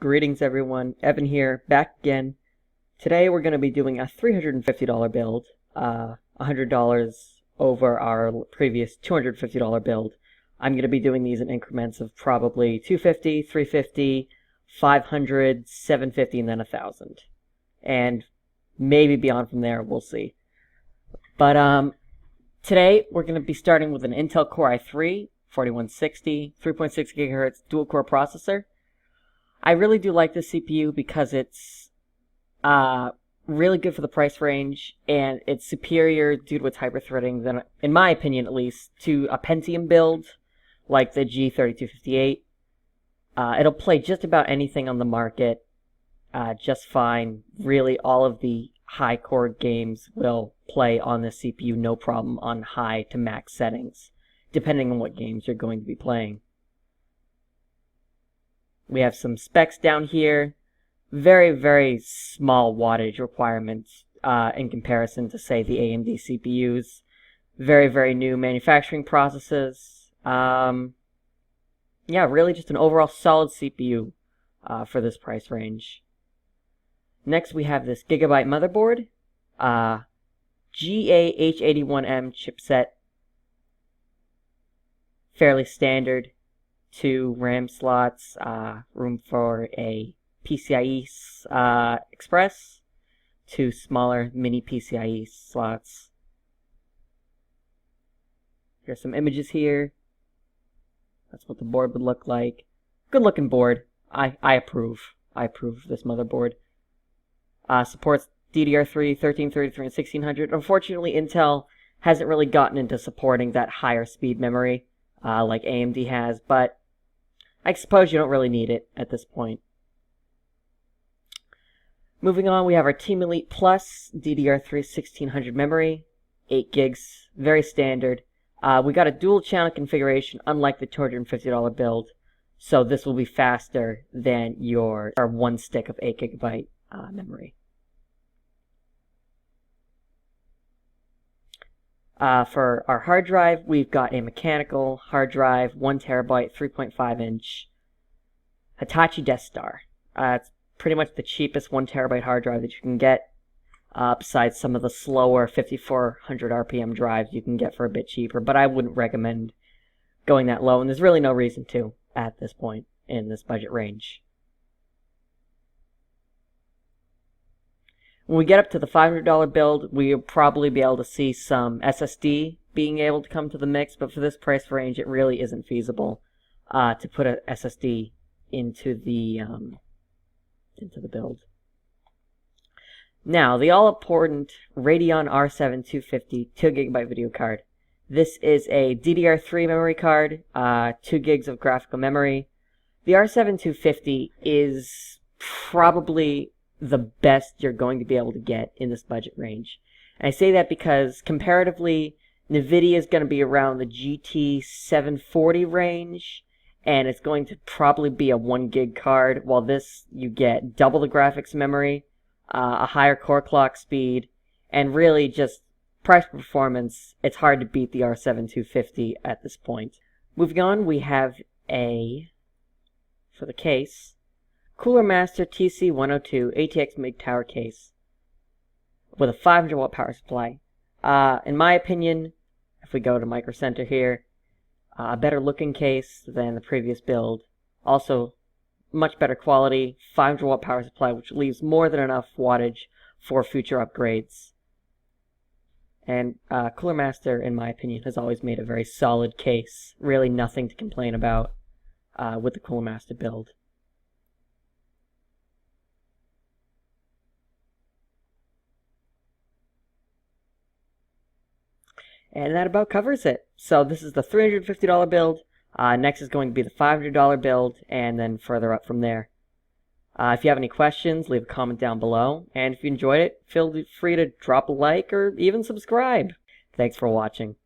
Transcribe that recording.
Greetings everyone, Evan here, back again. Today we're going to be doing a $350 build, $100 over our previous $250 build. I'm going to be doing these in increments of probably $250, $350, $500, $750, and then $1,000. And maybe beyond from there, we'll see. But today we're going to be starting with an Intel Core i3, 4160, 3.6 GHz dual-core processor. I really do like this CPU because it's really good for the price range, and it's superior due to its hyper-threading than, in my opinion at least, to a Pentium build like the G3258. It'll play just about anything on the market just fine. Really, all of the high-core games will play on this CPU no problem on high to max settings, depending on what games you're going to be playing. We have some specs down here. Very, very small wattage requirements in comparison to, say, the AMD CPUs. Very, very new manufacturing processes. Yeah, really just an overall solid CPU for this price range. Next, we have this Gigabyte motherboard. GAH81M chipset. Fairly standard. 2 RAM slots, room for a PCIe Express, 2 smaller mini PCIe slots. Here's some images here. That's what the board would look like. Good looking board. I approve. I approve of this motherboard. Supports DDR3, 1333, and 1600. Unfortunately, Intel hasn't really gotten into supporting that higher speed memory like AMD has, but I suppose you don't really need it at this point. Moving on, we have our Team Elite Plus DDR3 1600 memory, 8 gigs, very standard. We got a dual channel configuration, unlike the $250 build, so this will be faster than our one stick of 8 GB memory. For our hard drive, we've got a mechanical hard drive, 1 TB, 3.5-inch Hitachi Deskstar. It's pretty much the cheapest 1 TB hard drive that you can get, besides some of the slower 5400 RPM drives you can get for a bit cheaper, but I wouldn't recommend going that low, and there's really no reason to at this point in this budget range. When we get up to the $500 build, we'll probably be able to see some SSD being able to come to the mix, but for this price range, it really isn't feasible to put a SSD into the build. Now, the all-important Radeon R7 250 2GB video card. This is a DDR3 memory card, 2 gigs of graphical memory. The R7 250 is probably the best you're going to be able to get in this budget range. And I say that because comparatively, NVIDIA is going to be around the GT 740 range, and it's going to probably be a 1 gig card, while this, you get double the graphics memory, a higher core clock speed, and really just price performance. It's hard to beat the R7 250 at this point. Moving on, we have for the case, Cooler Master TC102 ATX MIG tower case with a 500 watt power supply. In my opinion, if we go to Micro Center here, a better looking case than the previous build. Also, much better quality, 500 watt power supply, which leaves more than enough wattage for future upgrades. And Cooler Master, in my opinion, has always made a very solid case. Really nothing to complain about with the Cooler Master build. And that about covers it. So this is the $350 build. Next is going to be the $500 build, and then further up from there. If you have any questions, leave a comment down below. And if you enjoyed it, feel free to drop a like or even subscribe. Thanks for watching.